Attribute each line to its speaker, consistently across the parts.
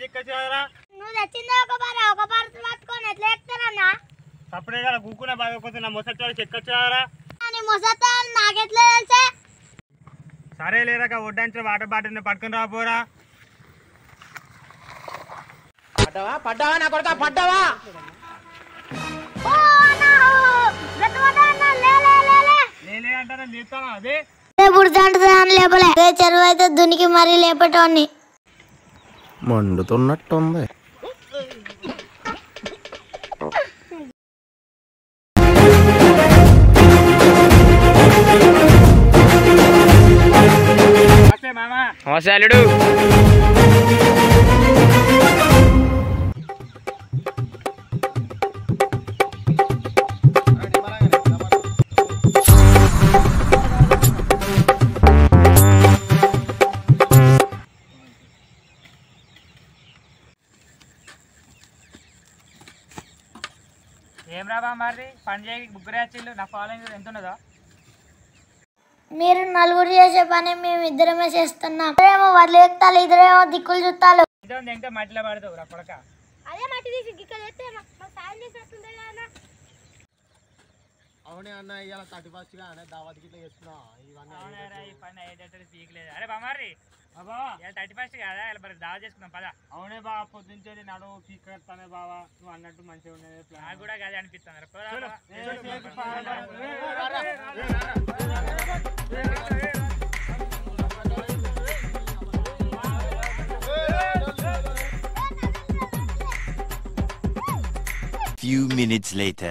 Speaker 1: చెక్కచ్చారా
Speaker 2: నువ్వు తెచ్చిందే ఒక బార్ పట్టుకొని ఎట్లా ఎక్కుతారన్నా
Speaker 1: సపరేట్ గా కూకునే బాగా కొంచెం నా మొసచ్చారు చెక్కచ్చారా
Speaker 2: అని మొసతా నాకెట్లా తెలుసా
Speaker 1: సరే లేరాక వడ్డాంచిన వాటర్ బాటిల్ పట్టుకుని రాపోరా
Speaker 3: పడ్డావా నా కొడుకా పడ్డావా
Speaker 1: లేలే అంటారా లేస్తావా అదే
Speaker 2: లేపలే చెరువు అయితే దునికి మరీ లేపటోని
Speaker 4: మండుతున్నట్టుంది.
Speaker 3: అల్లుడు
Speaker 5: ఏం రాబా మరి పని చేయ ముగ్గురే వచ్చిళ్ళు నా ఫాలోయింగ్ ఎంత ఉన్నదో
Speaker 2: మీరు నలుగురు చేసే పని మేము ఇద్దరమే చేస్తున్నాం ఇద్దరేమో వదిలేస్తాలు ఇద్దరేమో దిక్కులు చుట్టాలు
Speaker 5: ఇంకా మట్టిలో పడతావు రా కొడక
Speaker 2: అదే మట్టి తీసి ఇక్కడ చేస్తే సాయం చేసినట్టుండే కదా
Speaker 4: అవునే అన్న ఇవాళ 31st గా దావత్ గిట్ల చేస్తున్నాం ఇవన్నీ
Speaker 5: ఈ పని అయ్యేటట్టు పీకలేదు అరే బామారి బాబా 31st కదా ఇలా మరి దావా చేసుకుందాం పదా
Speaker 1: అవునే బాబా పొద్దుంచేది నడువు పీకెత్తానే బాబా నువ్వు అన్నట్టు మంచిగా ఉండేది
Speaker 5: నాకు కూడా అదే అనిపిస్తుంది
Speaker 6: Few minutes later.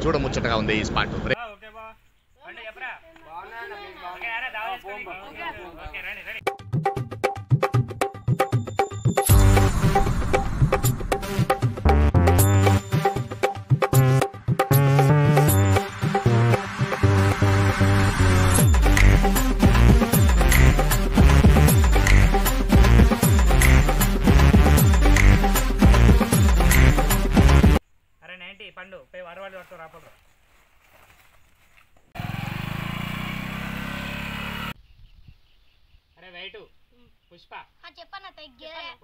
Speaker 4: చూడ ముచ్చటగా ఉంది ఈ స్పాట్.
Speaker 5: ఓకే బా పండు చెప్పరా ఓకే అరే దావా చేసుకోండి ఓకే రండి రండి పండు పోయి వాడు పడుతూ రాపడు అరే వెయిట్ పుష్ప
Speaker 2: చెప్పన్నా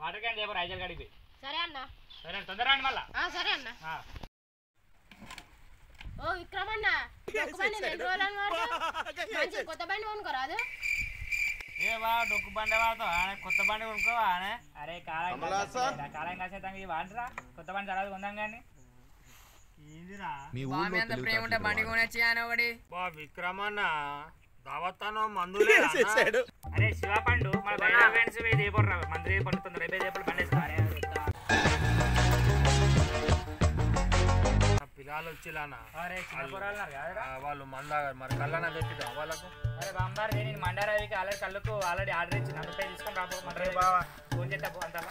Speaker 5: వాటర్ క్యాన్ చెప్పరు ఐజల్ గడిపి
Speaker 2: సరే అన్న
Speaker 5: సరే తొందర రండి మళ్ళా
Speaker 2: సరే అన్న ఓ విక్రమన్న కొత్త బండి కొనుకోరాదు
Speaker 5: ఏ బా డొక్కు బండి వాడతావు కొత్త బండి కొనుక్కోవా అరే కాలం కాసేదానికి ఇది వాడరా కొత్త బండి తర్వాత కొందాం కానీ
Speaker 1: విక్రమన్న దావత్తానో మందు
Speaker 5: అరే శివ పండు మన ఫ్రెండ్స్ మంది పండుతుంది రేపే పండేస్తారు
Speaker 1: పిల్లలు వచ్చిలానా
Speaker 5: వాళ్ళు
Speaker 1: మందాగారు మరి కళ్ళన తెప్పిదా వాళ్ళకు
Speaker 5: అరే బాంబారు నేను మండారావికి కళ్ళకు ఆల్రెడీ ఆర్డర్ ఇచ్చి 40 రూపాయలు తీసుకొని రాబో మన బాబా ఫోన్ చేస్తా అంతా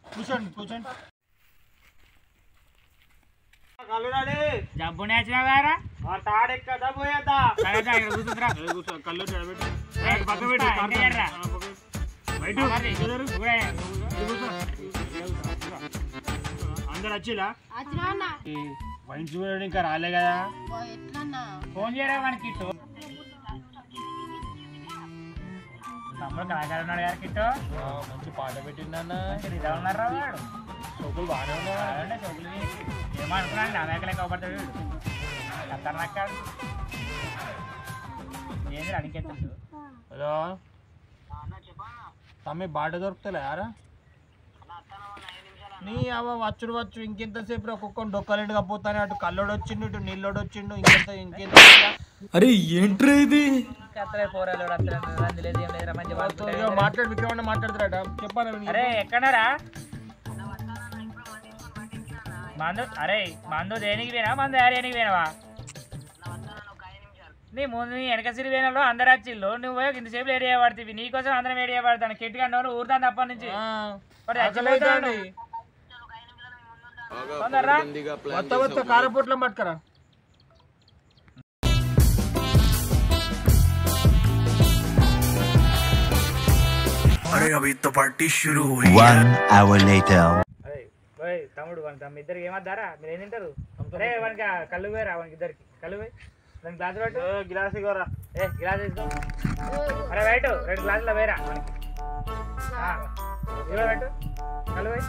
Speaker 1: కూర్చోండి కూర్చోండి
Speaker 5: జబ్బు నేర్చినావారా
Speaker 1: తాడెక్కదా పోయేద్దా
Speaker 5: కూర్చుందిరా
Speaker 1: కళ్ళు అందరు వచ్చిలా వైన్స్ కూడా ఇంకా రాలే కదా
Speaker 5: ఫోన్ చేయరా మనకి తమ్ముడు కళాకారు ఉన్నాడు గారు కిట్టో
Speaker 4: మంచి పాట పెట్టిందన్న.
Speaker 5: ఇదా ఉన్నారా వాడు
Speaker 4: సోకులు బాగానే ఉన్నాడు.
Speaker 5: సోకులు ఏమనుకున్నాడు నా మేకలే కాపాడతాడు వీడు ఖతర్నాక్ కాదు ఏంది అడిగెత్తాడు
Speaker 4: హలో తమ్మి బాట దొరుకుతలే యారా నీ అవ్వ వచ్చుడు వచ్చు ఇంకెంతసేపు ఒక్కొక్క డొక్కలేడుగా పోతానే అటు కల్లోడు వచ్చిండు ఇటు నీళ్ళోడు వచ్చిండు ఇంకెంత
Speaker 7: అరే ఏంట్రా ఇది
Speaker 5: పోరాలు
Speaker 4: మాట్లాడు విక్రమణ మాట్లాడుతారట చెప్పాను
Speaker 5: అరే ఎక్కడరా మందు అరే మందు దేనికి పోయినా మందు తయారీనికి పోయినావా నీ ముందు నీ వెనక సిరి పోయినప్పుడు అందరు వచ్చిళ్ళు నువ్వు ఇంతసేపు లేట్ చేయబడుతుంది నీకోసం అందరం వేడి చేయబడతాను కెట్టిగా ఊరుతాను తప్పటి నుంచి
Speaker 4: మొత్తం కారపొట్ల పట్టుకరా
Speaker 7: अरे अभी तो पार्टी शुरू हुई
Speaker 6: 1 hour later.
Speaker 5: తమ్ముడు మీ ఇద్దరికి ఏమద్దారా మీరు ఏం తింటారు అరే వానికి కళ్ళు పోయరా వానికి ఇద్దరికి కళ్ళు పోయి 2 గ్లాసులు పెట్టు
Speaker 1: గ్లాస్ ఇవ్వరా
Speaker 5: గ్లాస్ తీసుకో అరే బయట 2 గ్లాసులు పోయరా వానికి ఇవ్వ పెట్టు కళ్ళు పోయి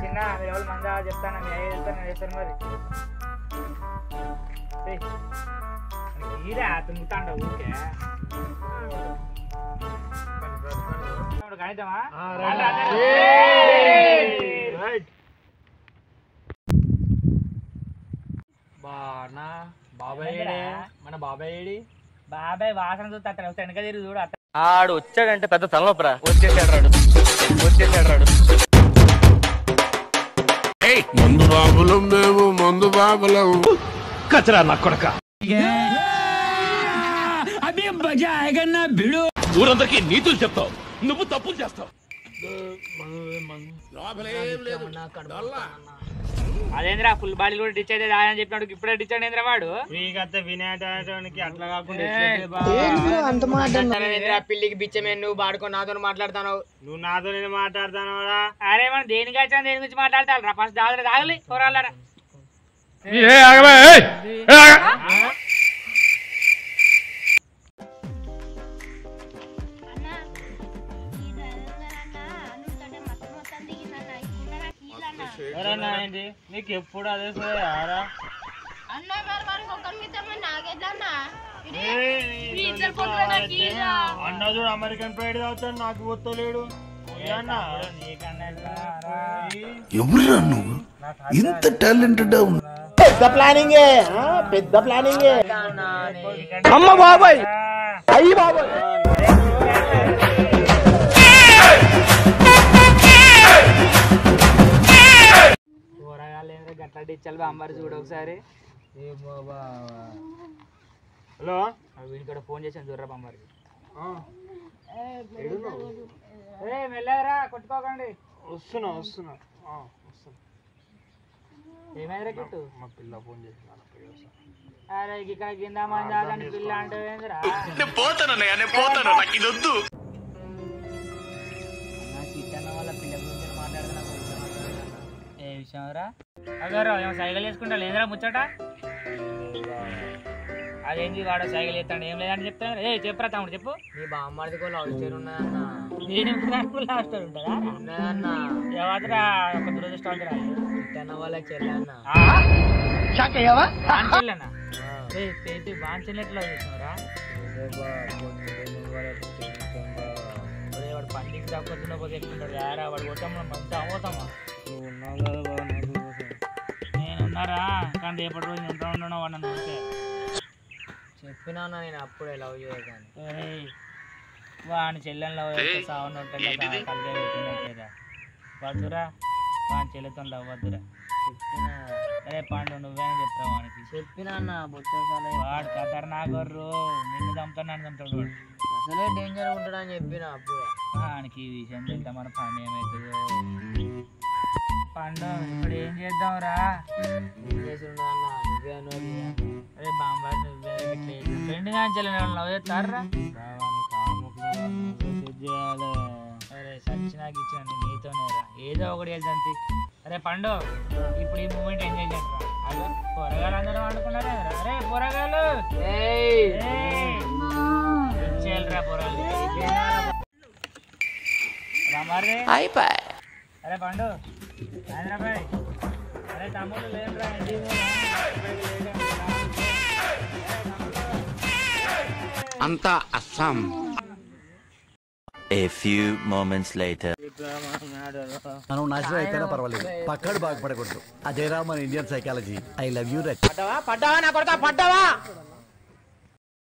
Speaker 5: చిన్న మీరు ఎవరు మందా చెప్తాను మీ అయ్యి చెప్తాను నేను చేస్తాను మరి ఈరా తుంగుతాండ ఊరికే కాగితమా
Speaker 4: మన బాబాయ్
Speaker 5: బాబాయ్ వాసన చూస్తే అతను వస్తే వెనక తిరిగి చూడు అతను
Speaker 3: ఆడు వచ్చాడంటే పెద్ద తలనొప్పరా వచ్చేసాడు రాడు
Speaker 8: మందు బాబులం మేము మందు బాబులం
Speaker 7: कचरा ना కొడక అభి మజా ఆయేగా నా భిడు ఊరందరికీ నీతులు చెప్తావు నువ్వు తప్పులు చేస్తావు
Speaker 5: అదేంద్రా ఫుల్ బాడీ కూడా డిచ్ అయితే అని చెప్పినాడు ఇప్పుడే డిచ్ అయింద్రా వాడు
Speaker 1: ఫ్రీగా వినేటానికి అట్లా కాకుండా
Speaker 3: పిల్లికి బిచ్చమే నువ్వు పాడుకొని నాతో మాట్లాడతాను
Speaker 1: నువ్వు నాతో నేను మాట్లాడతాను
Speaker 5: అరే మనం దేనికి వచ్చా దేని గురించి మాట్లాడతారు రా ఫస్ట్ దాగలి కూరాలరా
Speaker 1: నీకు ఎప్పుడు అదే అన్న చూడు అమెరికన్ ప్రైడ్ అవుతాడు నాకు పోతలేడు
Speaker 7: ఎవరురా నువ్వు ఇంత టాలెంటెడ్
Speaker 3: పెద్ద ప్లానింగ్
Speaker 5: అమ్మ బాబాయ్ అయ్యి బాబాయ్ గట్లా డిచ్చాలి బాంబారు చూడు ఒకసారి
Speaker 1: హలో
Speaker 5: వీడి కూడా ఫోన్ చేసాను చూడరా బాంబారికి మెల్లరా కొట్టుకోకండి
Speaker 1: వస్తున్నా
Speaker 5: ఏమైందిరా కిట్టు
Speaker 1: మా పిల్ల ఫోన్ చేసిన
Speaker 5: అరే ఇక్కడ కింద మంది పిల్ల అంటే ఏందిరా కిట్టన్న వాళ్ళ పిల్ల గురించి మాట్లాడుతున్నా ఏ విషయం రా అగరా ఏమో సైకిల్ చేసుకుంటా లేదురా ముచ్చట అదేంటి వాడు సైకిల్ చేస్తాడు ఏం లేదని చెప్తాను ఏ చెప్పరా తమ్ముడు చెప్పు
Speaker 3: నీ బామ్మడికి లవ్ స్టోరీ ఉన్నదన్న
Speaker 5: నేను లవ్ స్టోరీ ఉంటుందా
Speaker 3: ఉన్నదన్న
Speaker 5: ఎవరా ఒక దురదృష్టం
Speaker 3: చిట్టన్న వాళ్ళ చెల్లెన్న
Speaker 5: చెల్లెనా పేతి బాంచెల్ ఎట్లా చూసినారా వాడు పండికి తప్పకుండా పోతే ఎక్కుంటాడు యారా వాడు కొట్టమ్మా మంచి అవసరమా నేను ఉన్నారా కానీ రేపటి రోజు ఎంత ఉండడం వాడు నన్ను చూస్తే
Speaker 3: చెప్పినా నేను అప్పుడే లవ్ చేయగాని
Speaker 5: వాడిని చెల్లెని లవ్ చేస్తే సాగున్నట్టు కలిగే పెట్టినట్టేరా వద్దురా వాడిని చెల్లెతో లవ్ వద్దురా
Speaker 3: చెప్పినా
Speaker 5: అరే పండు నువ్వేనా చెప్తావు వానికి
Speaker 3: చెప్పినా అన్న బొచ్చేసాలే
Speaker 5: వాడు ఖతర్నాగర్రు నిన్ను చంపుతాడు నన్ను చంపుతాడు వాడు
Speaker 3: అసలే డేంజర్ ఉంటాడని చెప్పిన అప్పుడే
Speaker 5: వానికి ఈ విషయం తెలుసా మన పండు ఏమవుతుందో పండు ఇప్పుడు ఏం చేద్దాంరా
Speaker 3: ఏం చేసి ఉండదన్న నువ్వే అన్నది
Speaker 5: అరే బాంబాయి నువ్వే ఫ్రెండ్ కానీ చెల్లెని లవ్ చేస్తారా అరే సచ్చినాకి ఇచ్చిన నీతోనే రా ఏదో ఒకటి వెళ్తాంతి అరే పండు ఇప్పుడు ఈ మూమెంట్ ఎంజాయ్ చేస్తారా అదే పొరగాలు అందరూ అనుకున్నారా అరే పొరగాలు ఇచ్చేయాలిరా పొరగాలు రామారే అరే పండు హైదరాబాద్ అరే తమ్ముడు లేదురా
Speaker 8: అంతా Assam
Speaker 6: A few moments later.
Speaker 7: మనం నాశనం అయిపోయినా పర్వాలేదు పక్కడు బాగుపడకూడదు అదేరా మన Indian psychology I love you
Speaker 3: పడ్డావా నా కొడుకా పడ్డావా